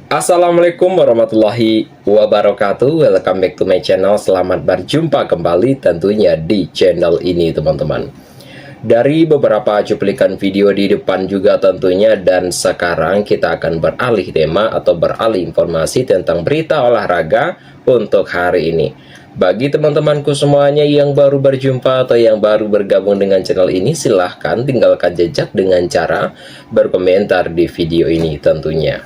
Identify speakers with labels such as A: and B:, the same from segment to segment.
A: Assalamualaikum warahmatullahi wabarakatuh. Welcome back to my channel. Selamat berjumpa kembali tentunya di channel ini teman-teman. Dari beberapa cuplikan video di depan juga tentunya, dan sekarang kita akan beralih tema atau beralih informasi tentang berita olahraga untuk hari ini. Bagi teman-temanku semuanya yang baru berjumpa atau yang baru bergabung dengan channel ini, silahkan tinggalkan jejak dengan cara berkomentar di video ini tentunya.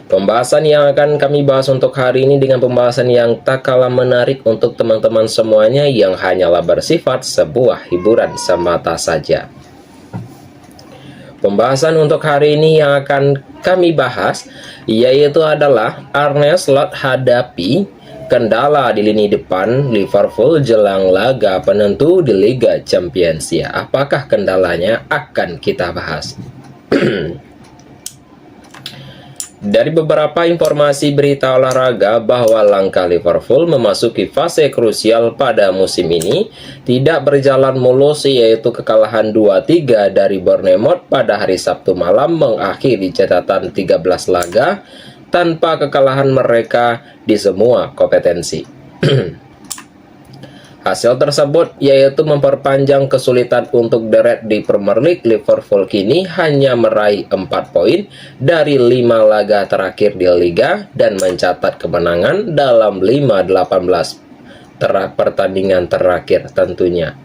A: Pembahasan yang akan kami bahas untuk hari ini dengan pembahasan yang tak kalah menarik untuk teman-teman semuanya, yang hanyalah bersifat sebuah hiburan semata saja. Pembahasan untuk hari ini yang akan kami bahas yaitu adalah Arne Slot hadapi kendala di lini depan Liverpool jelang laga penentu di Liga Champions ya. Apakah kendalanya akan kita bahas. Dari beberapa informasi berita olahraga bahwa langkah Liverpool memasuki fase krusial pada musim ini tidak berjalan mulus, yaitu kekalahan 2-3 dari Bournemouth pada hari Sabtu malam mengakhiri catatan 13 laga tanpa kekalahan mereka di semua kompetensi. Hasil tersebut yaitu memperpanjang kesulitan untuk deret di Premier League. Liverpool kini hanya meraih 4 poin dari 5 laga terakhir di Liga dan mencatat kemenangan dalam 5-18 pertandingan terakhir tentunya.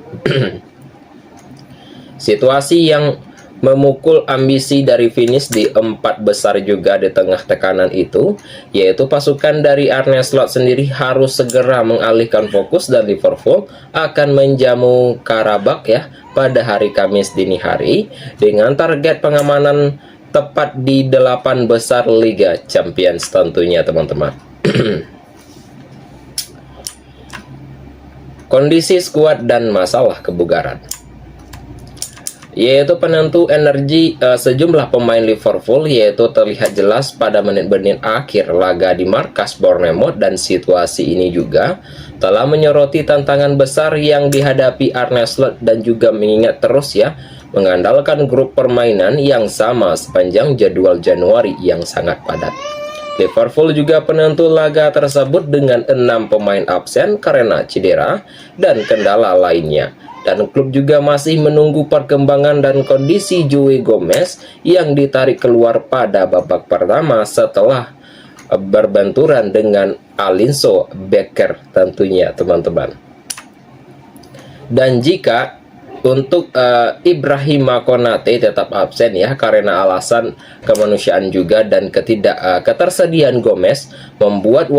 A: Situasi yang memukul ambisi dari finish di 4 besar juga di tengah tekanan itu, yaitu pasukan dari Arne Slot sendiri harus segera mengalihkan fokus dan Liverpool akan menjamu Karabakh ya pada hari Kamis dini hari dengan target pengamanan tepat di 8 besar Liga Champions tentunya teman-teman. Kondisi skuad dan masalah kebugaran, yaitu penentu energi sejumlah pemain Liverpool, yaitu terlihat jelas pada menit-menit akhir laga di markas Bournemouth, dan situasi ini juga telah menyoroti tantangan besar yang dihadapi Arne Slot dan juga mengingat terus ya mengandalkan grup permainan yang sama sepanjang jadwal Januari yang sangat padat. Liverpool juga penentu laga tersebut dengan 6 pemain absen karena cedera dan kendala lainnya. Dan klub juga masih menunggu perkembangan dan kondisi Joe Gomez yang ditarik keluar pada babak pertama setelah berbenturan dengan Alisson Becker tentunya teman-teman. Dan jika untuk Ibrahima Konate tetap absen ya karena alasan kemanusiaan juga, dan ketersediaan Gomez membuat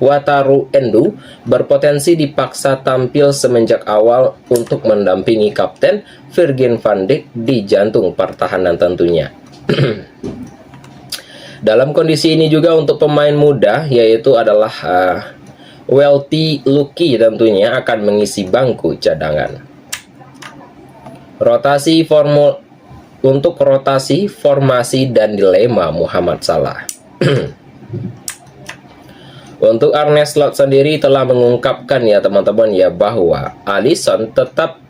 A: Wataru Endo berpotensi dipaksa tampil semenjak awal untuk mendampingi kapten Virgil van Dijk di jantung pertahanan tentunya. Dalam kondisi ini juga untuk pemain muda yaitu adalah Welty Luki tentunya akan mengisi bangku cadangan. Untuk rotasi, formasi, dan dilema Muhammad Salah. Untuk Arne Slot sendiri telah mengungkapkan ya teman-teman ya bahwa Alisson tetap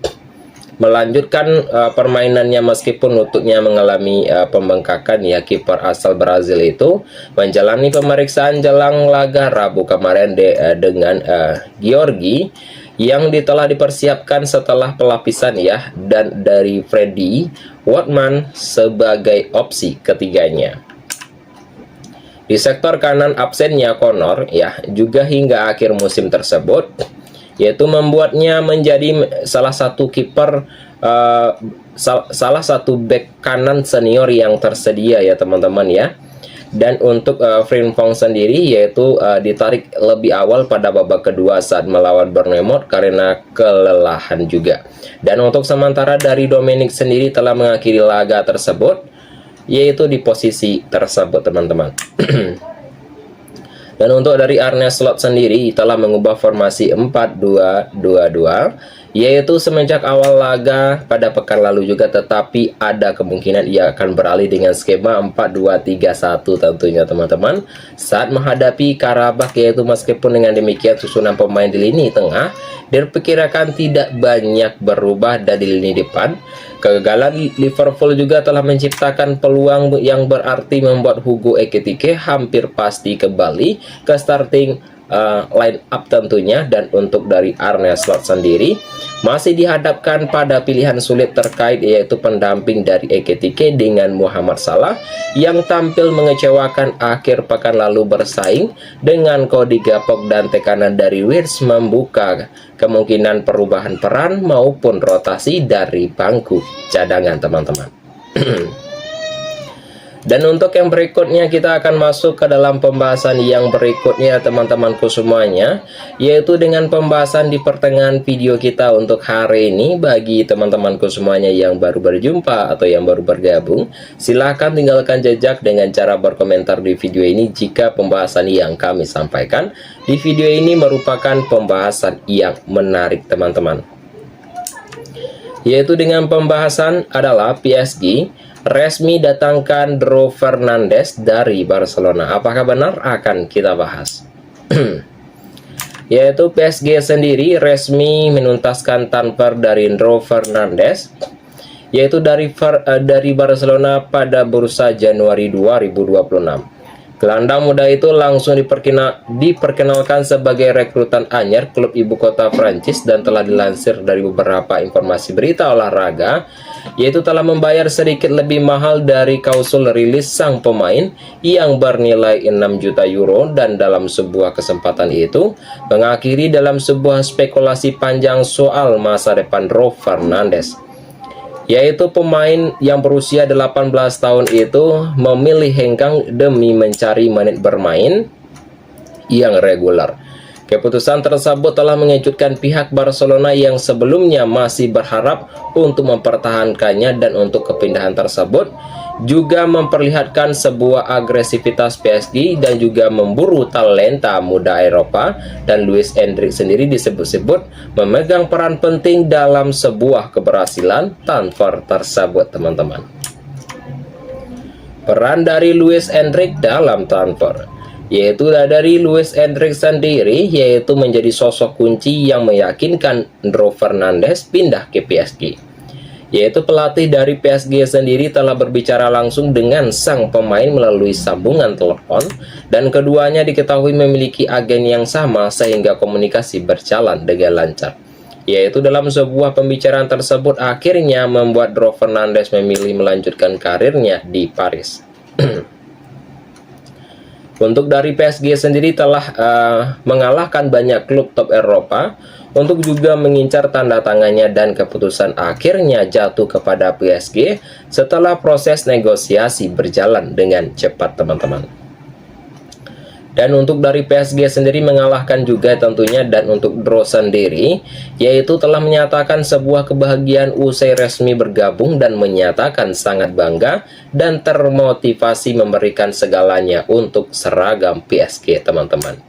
A: melanjutkan permainannya meskipun lututnya mengalami pembengkakan ya. Kiper asal Brazil itu menjalani pemeriksaan jelang laga Rabu kemarin dengan Georgi yang telah dipersiapkan setelah pelapisan ya, dan dari Freddy Woodman sebagai opsi ketiganya. Di sektor kanan absennya Connor ya juga hingga akhir musim tersebut, yaitu membuatnya menjadi salah satu back kanan senior yang tersedia ya teman-teman ya. Dan untuk Frimpong sendiri yaitu ditarik lebih awal pada babak kedua saat melawan Bournemouth karena kelelahan juga. Dan untuk sementara dari Dominic sendiri telah mengakhiri laga tersebut yaitu di posisi tersebut teman-teman. Dan untuk dari Arne Slot sendiri telah mengubah formasi 4-2-2-2 yaitu semenjak awal laga pada pekan lalu juga, tetapi ada kemungkinan ia akan beralih dengan skema 4-2-3-1 tentunya teman-teman saat menghadapi Karabakh, yaitu meskipun dengan demikian susunan pemain di lini tengah diperkirakan tidak banyak berubah dari lini depan Kegagalan Liverpool juga telah menciptakan peluang yang berarti membuat Hugo Ekitike hampir pasti kembali ke starting line up tentunya. Dan untuk dari Arne Slot sendiri masih dihadapkan pada pilihan sulit terkait yaitu pendamping dari Ekitike dengan Muhammad Salah yang tampil mengecewakan akhir pekan lalu bersaing dengan Cody Gakpo, dan tekanan dari Wirtz membuka kemungkinan perubahan peran maupun rotasi dari bangku cadangan teman-teman. Dan untuk yang berikutnya kita akan masuk ke dalam pembahasan yang berikutnya teman-temanku semuanya, yaitu dengan pembahasan di pertengahan video kita untuk hari ini. Bagi teman-temanku semuanya yang baru berjumpa atau yang baru bergabung, silahkan tinggalkan jejak dengan cara berkomentar di video ini jika pembahasan yang kami sampaikan di video ini merupakan pembahasan yang menarik teman-teman. Yaitu dengan pembahasan adalah PSG resmi datangkan Dro Fernandes dari Barcelona. Apakah benar? Akan kita bahas. Yaitu PSG sendiri resmi menuntaskan transfer dari Dro Fernandes, yaitu dari Barcelona pada bursa Januari 2026. Gelandang muda itu langsung diperkenalkan sebagai rekrutan anyar klub ibu kota Prancis, dan telah dilansir dari beberapa informasi berita olahraga, yaitu telah membayar sedikit lebih mahal dari klausul rilis sang pemain yang bernilai 6 juta euro, dan dalam sebuah kesempatan itu mengakhiri dalam sebuah spekulasi panjang soal masa depan Dro Fernandes. Yaitu pemain yang berusia 18 tahun itu memilih hengkang demi mencari menit bermain yang reguler. Keputusan tersebut telah mengejutkan pihak Barcelona yang sebelumnya masih berharap untuk mempertahankannya, dan untuk kepindahan tersebut juga memperlihatkan sebuah agresivitas PSG dan juga memburu talenta muda Eropa. Dan Luis Enrique sendiri disebut-sebut memegang peran penting dalam sebuah keberhasilan transfer tersebut teman-teman. Peran dari Luis Enrique dalam transfer, yaitu dari Luis Enrique sendiri, yaitu menjadi sosok kunci yang meyakinkan Dro Fernandes pindah ke PSG. Yaitu pelatih dari PSG sendiri telah berbicara langsung dengan sang pemain melalui sambungan telepon, dan keduanya diketahui memiliki agen yang sama sehingga komunikasi berjalan dengan lancar. Yaitu dalam sebuah pembicaraan tersebut akhirnya membuat Dro Fernandes memilih melanjutkan karirnya di Paris. Untuk dari PSG sendiri telah mengalahkan banyak klub top Eropa untuk juga mengincar tanda tangannya, dan keputusan akhirnya jatuh kepada PSG setelah proses negosiasi berjalan dengan cepat teman-teman. Dan untuk dari PSG sendiri mengalahkan juga tentunya, dan untuk Dro sendiri yaitu telah menyatakan sebuah kebahagiaan usai resmi bergabung, dan menyatakan sangat bangga dan termotivasi memberikan segalanya untuk seragam PSG teman-teman.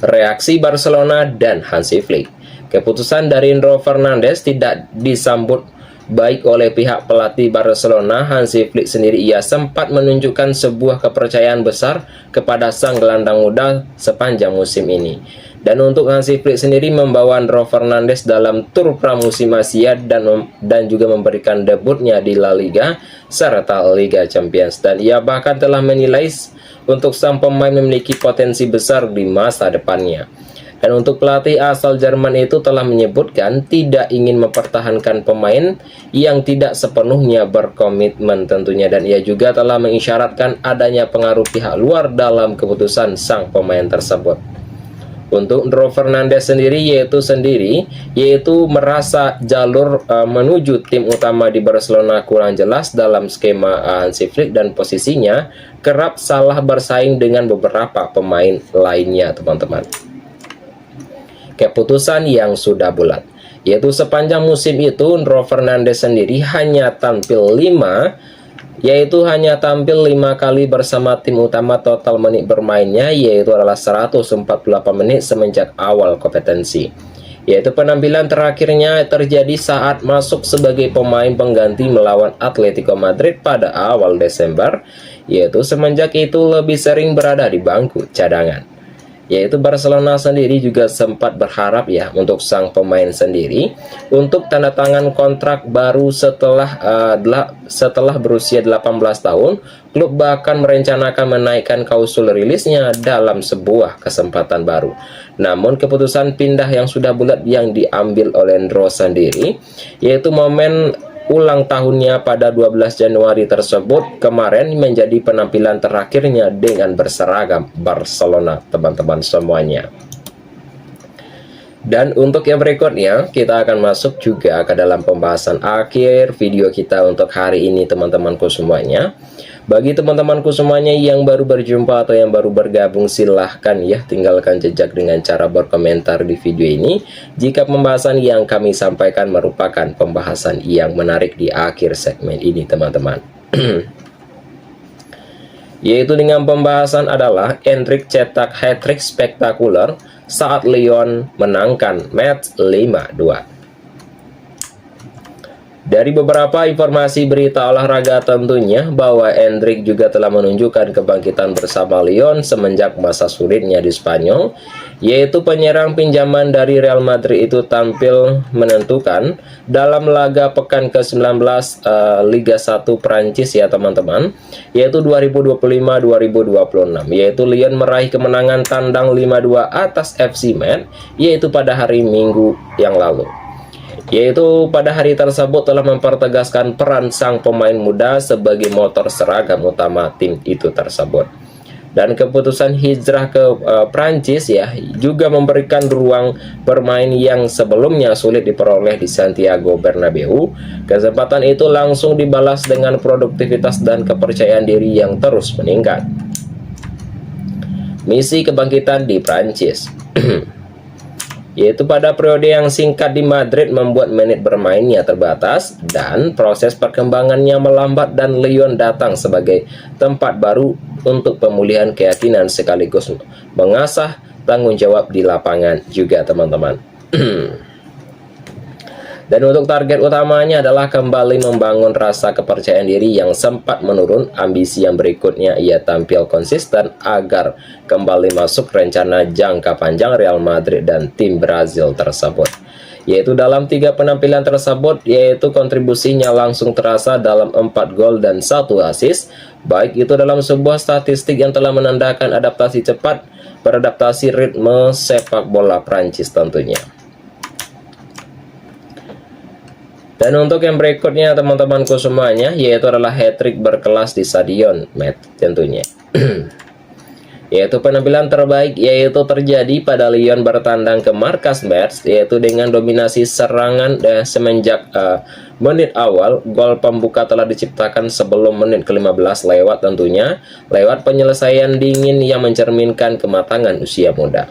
A: Reaksi Barcelona dan Hansi Flick. Keputusan dari Dro Fernandes tidak disambut baik oleh pihak pelatih Barcelona. Hansi Flick sendiri ia sempat menunjukkan sebuah kepercayaan besar kepada sang gelandang muda sepanjang musim ini. Dan untuk Hansi Flick sendiri membawa Dro Fernandes dalam tur pramusim Asia, dan juga memberikan debutnya di La Liga serta Liga Champions. Dan ia bahkan telah menilai untuk sang pemain memiliki potensi besar di masa depannya. Dan untuk pelatih asal Jerman itu telah menyebutkan tidak ingin mempertahankan pemain yang tidak sepenuhnya berkomitmen tentunya, dan ia juga telah mengisyaratkan adanya pengaruh pihak luar dalam keputusan sang pemain tersebut. Untuk Dro Fernandes sendiri yaitu merasa jalur menuju tim utama di Barcelona kurang jelas dalam skema Hansi Flick, dan posisinya kerap salah bersaing dengan beberapa pemain lainnya teman-teman. Keputusan yang sudah bulat, yaitu sepanjang musim itu Dro Fernandes sendiri hanya tampil 5 kali bersama tim utama. Total menit bermainnya yaitu adalah 148 menit semenjak awal kompetensi. Yaitu penampilan terakhirnya terjadi saat masuk sebagai pemain pengganti melawan Atletico Madrid pada awal Desember. Yaitu semenjak itu lebih sering berada di bangku cadangan. yaitu Barcelona sendiri juga sempat berharap ya untuk sang pemain sendiri untuk tanda tangan kontrak baru setelah berusia 18 tahun. Klub bahkan merencanakan menaikkan klausul rilisnya dalam sebuah kesempatan baru. Namun keputusan pindah yang sudah bulat yang diambil oleh Endro sendiri, yaitu momen ulang tahunnya pada 12 Januari tersebut kemarin, menjadi penampilan terakhirnya dengan berseragam Barcelona, teman-teman semuanya. Dan untuk yang berikutnya, kita akan masuk juga ke dalam pembahasan akhir video kita untuk hari ini, teman-temanku semuanya. Bagi teman-temanku semuanya yang baru berjumpa atau yang baru bergabung, silahkan ya tinggalkan jejak dengan cara berkomentar di video ini jika pembahasan yang kami sampaikan merupakan pembahasan yang menarik di akhir segmen ini, teman-teman. Yaitu dengan pembahasan adalah Endrick cetak hat-trick spektakuler saat Lyon menangkan match 5-2. Dari beberapa informasi berita olahraga tentunya bahwa Endrick juga telah menunjukkan kebangkitan bersama Lyon semenjak masa sulitnya di Spanyol, yaitu penyerang pinjaman dari Real Madrid itu tampil menentukan dalam laga pekan ke-19 Liga 1 Prancis ya teman-teman, yaitu 2025-2026, yaitu Lyon meraih kemenangan tandang 5-2 atas FC Metz, yaitu pada hari Minggu yang lalu. Yaitu pada hari tersebut telah mempertegaskan peran sang pemain muda sebagai motor seragam utama tim itu tersebut. Dan keputusan hijrah ke Prancis ya juga memberikan ruang bermain yang sebelumnya sulit diperoleh di Santiago Bernabeu. Kesempatan itu langsung dibalas dengan produktivitas dan kepercayaan diri yang terus meningkat. Misi kebangkitan di Prancis. Yaitu pada periode yang singkat di Madrid membuat menit bermainnya terbatas dan proses perkembangannya melambat, dan Lyon datang sebagai tempat baru untuk pemulihan keyakinan sekaligus mengasah tanggung jawab di lapangan juga, teman-teman. Dan untuk target utamanya adalah kembali membangun rasa kepercayaan diri yang sempat menurun. Ambisi yang berikutnya ia tampil konsisten agar kembali masuk rencana jangka panjang Real Madrid dan tim Brazil tersebut. Yaitu dalam 3 penampilan tersebut, yaitu kontribusinya langsung terasa dalam 4 gol dan 1 assist. Baik itu dalam sebuah statistik yang telah menandakan adaptasi cepat, beradaptasi ritme sepak bola Prancis tentunya. Dan untuk yang berikutnya teman-temanku semuanya, yaitu adalah hat-trick berkelas di Stadion Metz tentunya. Yaitu penampilan terbaik yaitu terjadi pada Lyon bertandang ke markas Metz, yaitu dengan dominasi serangan semenjak menit awal. Gol pembuka telah diciptakan sebelum menit ke-15 lewat penyelesaian dingin yang mencerminkan kematangan usia muda.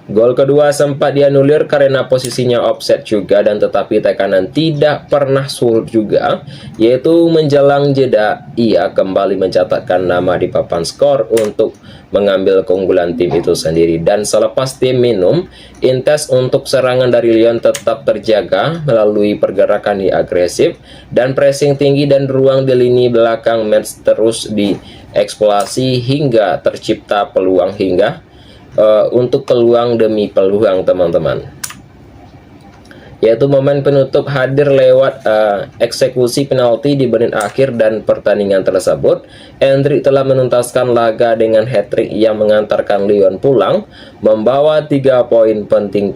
A: Gol kedua sempat dianulir karena posisinya offset juga, dan tetapi tekanan tidak pernah surut juga, yaitu menjelang jeda ia kembali mencatatkan nama di papan skor untuk mengambil keunggulan tim itu sendiri. Dan selepas tim minum, intens untuk serangan dari Lyon tetap terjaga melalui pergerakan yang agresif dan pressing tinggi, dan ruang di lini belakang Metz terus dieksplorasi hingga tercipta peluang untuk peluang demi peluang, teman-teman. Yaitu momen penutup hadir lewat eksekusi penalti di menit akhir, dan pertandingan tersebut Endrick telah menuntaskan laga dengan hat-trick yang mengantarkan Lyon pulang membawa 3 poin penting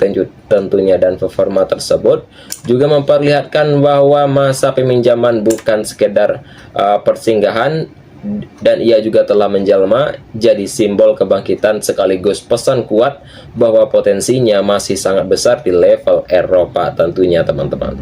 A: tentunya. Dan performa tersebut juga memperlihatkan bahwa masa peminjaman bukan sekedar persinggahan, dan ia juga telah menjelma jadi simbol kebangkitan sekaligus pesan kuat bahwa potensinya masih sangat besar di level Eropa tentunya, teman-teman.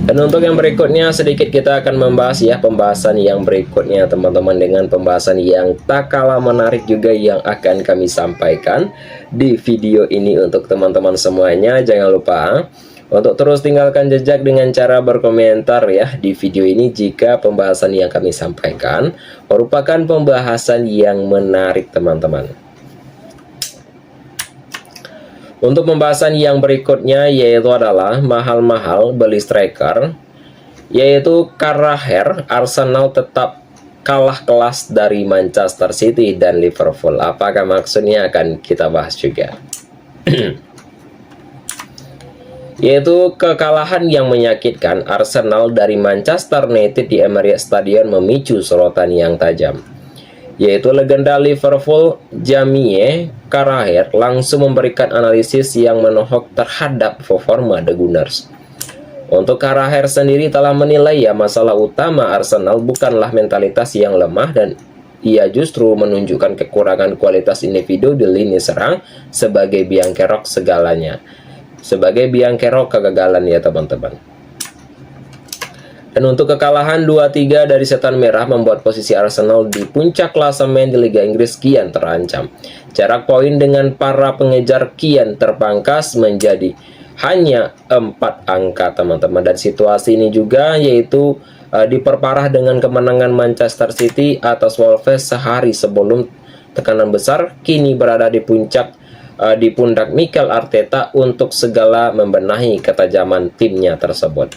A: Dan untuk yang berikutnya sedikit kita akan membahas ya pembahasan yang berikutnya, teman-teman, dengan pembahasan yang tak kalah menarik juga yang akan kami sampaikan di video ini untuk teman-teman semuanya. Jangan lupa untuk terus tinggalkan jejak dengan cara berkomentar ya di video ini jika pembahasan yang kami sampaikan merupakan pembahasan yang menarik, teman-teman. Untuk pembahasan yang berikutnya yaitu adalah mahal-mahal beli striker, yaitu Carragher. Arsenal tetap kalah kelas dari Manchester City dan Liverpool. Apakah maksudnya akan kita bahas juga. Yaitu kekalahan yang menyakitkan Arsenal dari Manchester United di Emirates Stadium memicu sorotan yang tajam. Yaitu legenda Liverpool Jamie Carragher langsung memberikan analisis yang menohok terhadap performa The Gunners. Untuk Carragher sendiri telah menilai ya masalah utama Arsenal bukanlah mentalitas yang lemah dan ia justru menunjukkan kekurangan kualitas individu di lini serang sebagai biang kerok segalanya. Sebagai biang kerok kegagalan ya teman-teman. Dan untuk kekalahan 2-3 dari Setan Merah membuat posisi Arsenal di puncak klasemen di Liga Inggris kian terancam. Jarak poin dengan para pengejar kian terpangkas menjadi hanya 4 angka teman-teman. Dan situasi ini juga yaitu diperparah dengan kemenangan Manchester City atas Wolves sehari sebelum tekanan besar kini berada di puncak di pundak Mikel Arteta untuk segala membenahi ketajaman timnya tersebut.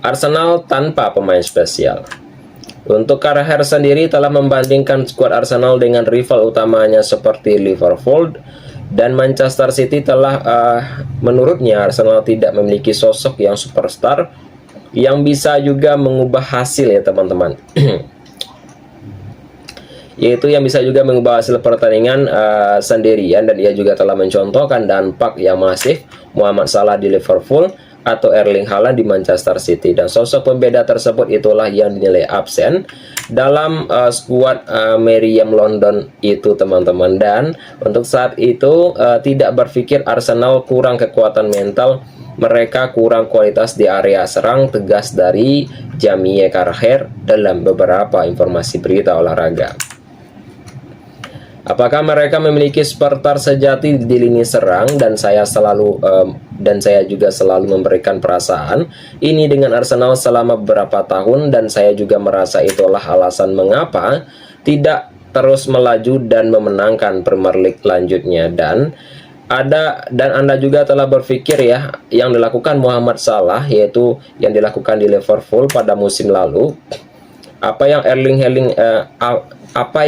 A: Arsenal tanpa pemain spesial. Untuk Carragher sendiri telah membandingkan skuad Arsenal dengan rival utamanya seperti Liverpool dan Manchester City. Telah menurutnya Arsenal tidak memiliki sosok yang superstar yang bisa juga mengubah hasil ya teman-teman. Yaitu yang bisa juga mengubah hasil pertandingan sendirian, dan ia juga telah mencontohkan dampak yang masif Mohamed Salah di Liverpool atau Erling Haaland di Manchester City, dan sosok pembeda tersebut itulah yang dinilai absen dalam skuad Meriam London itu teman-teman. Dan untuk saat itu tidak berpikir Arsenal kurang kekuatan mental, mereka kurang kualitas di area serang, tegas dari Jamie Carragher dalam beberapa informasi berita olahraga. Apakah mereka memiliki superstar sejati di lini serang? Dan saya juga selalu memberikan perasaan ini dengan Arsenal selama beberapa tahun, dan saya juga merasa itulah alasan mengapa tidak terus melaju dan memenangkan Premier League lanjutnya. Dan Anda juga telah berpikir ya yang dilakukan Mohamed Salah, yaitu yang dilakukan di Liverpool pada musim lalu, apa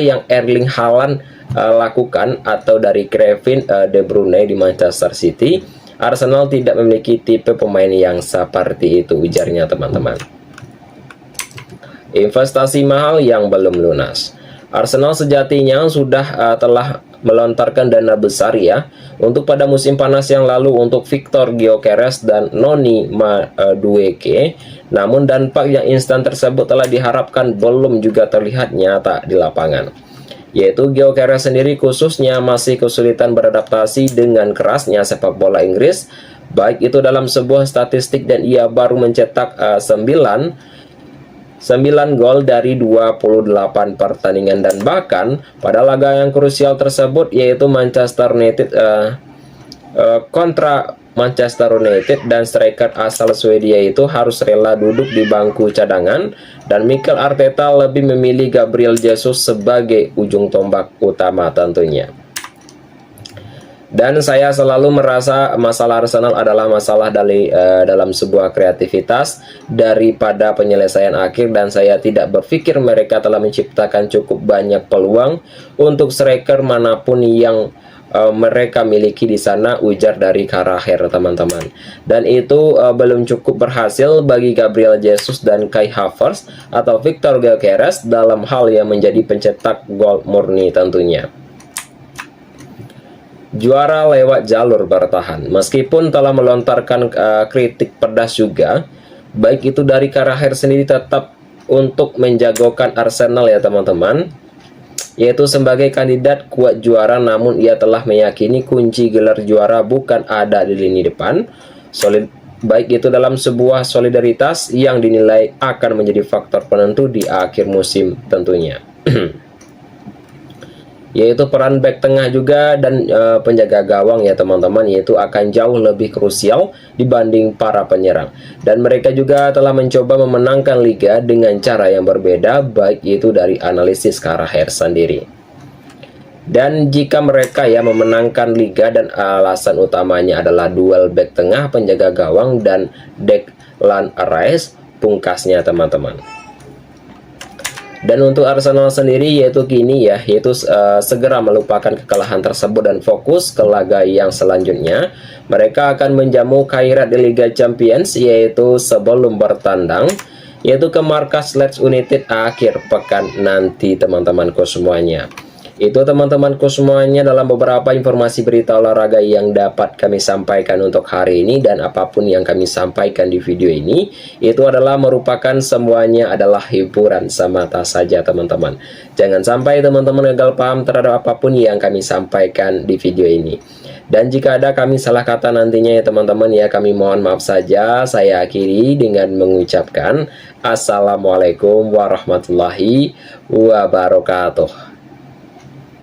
A: yang Erling Haaland lakukan, atau dari Kevin De Bruyne di Manchester City. Arsenal tidak memiliki tipe pemain yang seperti itu, ujarnya teman-teman. Investasi mahal yang belum lunas. Arsenal sejatinya sudah telah melontarkan dana besar ya untuk pada musim panas yang lalu untuk Victor Gyökeres dan Noni Madueke. Namun dampak yang instan tersebut telah diharapkan belum juga terlihat nyata di lapangan. Yaitu Gyökeres sendiri khususnya masih kesulitan beradaptasi dengan kerasnya sepak bola Inggris, baik itu dalam sebuah statistik, dan ia baru mencetak 9 gol dari 28 pertandingan. Dan bahkan pada laga yang krusial tersebut, yaitu Manchester United kontra Manchester United, dan striker asal Swedia itu harus rela duduk di bangku cadangan, dan Mikel Arteta lebih memilih Gabriel Jesus sebagai ujung tombak utama tentunya. Dan saya selalu merasa masalah Arsenal adalah masalah dalam sebuah kreativitas daripada penyelesaian akhir, dan saya tidak berpikir mereka telah menciptakan cukup banyak peluang untuk striker manapun yang mereka miliki di sana, ujar dari Carragher teman-teman. Dan itu belum cukup berhasil bagi Gabriel Jesus dan Kai Havertz atau Victor Gyökeres dalam hal yang menjadi pencetak gol murni tentunya. Juara lewat jalur bertahan. Meskipun telah melontarkan kritik pedas juga, baik itu dari Carragher sendiri tetap untuk menjagokan Arsenal ya teman-teman, yaitu sebagai kandidat kuat juara. Namun ia telah meyakini kunci gelar juara bukan ada di lini depan, baik itu dalam sebuah solidaritas yang dinilai akan menjadi faktor penentu di akhir musim tentunya. Yaitu peran back tengah juga dan penjaga gawang ya teman-teman, yaitu akan jauh lebih krusial dibanding para penyerang. Dan mereka juga telah mencoba memenangkan liga dengan cara yang berbeda, baik itu dari analisis Carragher sendiri. Dan jika mereka ya memenangkan liga dan alasan utamanya adalah duel back tengah, penjaga gawang, dan Declan Rice, pungkasnya teman-teman. Dan untuk Arsenal sendiri yaitu kini segera melupakan kekalahan tersebut dan fokus ke laga yang selanjutnya. Mereka akan menjamu Kairat di Liga Champions yaitu sebelum bertandang yaitu ke markas Leeds United akhir pekan nanti teman-temanku semuanya. Itu teman-temanku semuanya dalam beberapa informasi berita olahraga yang dapat kami sampaikan untuk hari ini. Dan apapun yang kami sampaikan di video ini itu adalah merupakan semuanya adalah hiburan semata saja teman-teman. Jangan sampai teman-teman gagal paham terhadap apapun yang kami sampaikan di video ini. Dan jika ada kami salah kata nantinya ya teman-teman ya, kami mohon maaf saja. Saya akhiri dengan mengucapkan Assalamualaikum warahmatullahi wabarakatuh.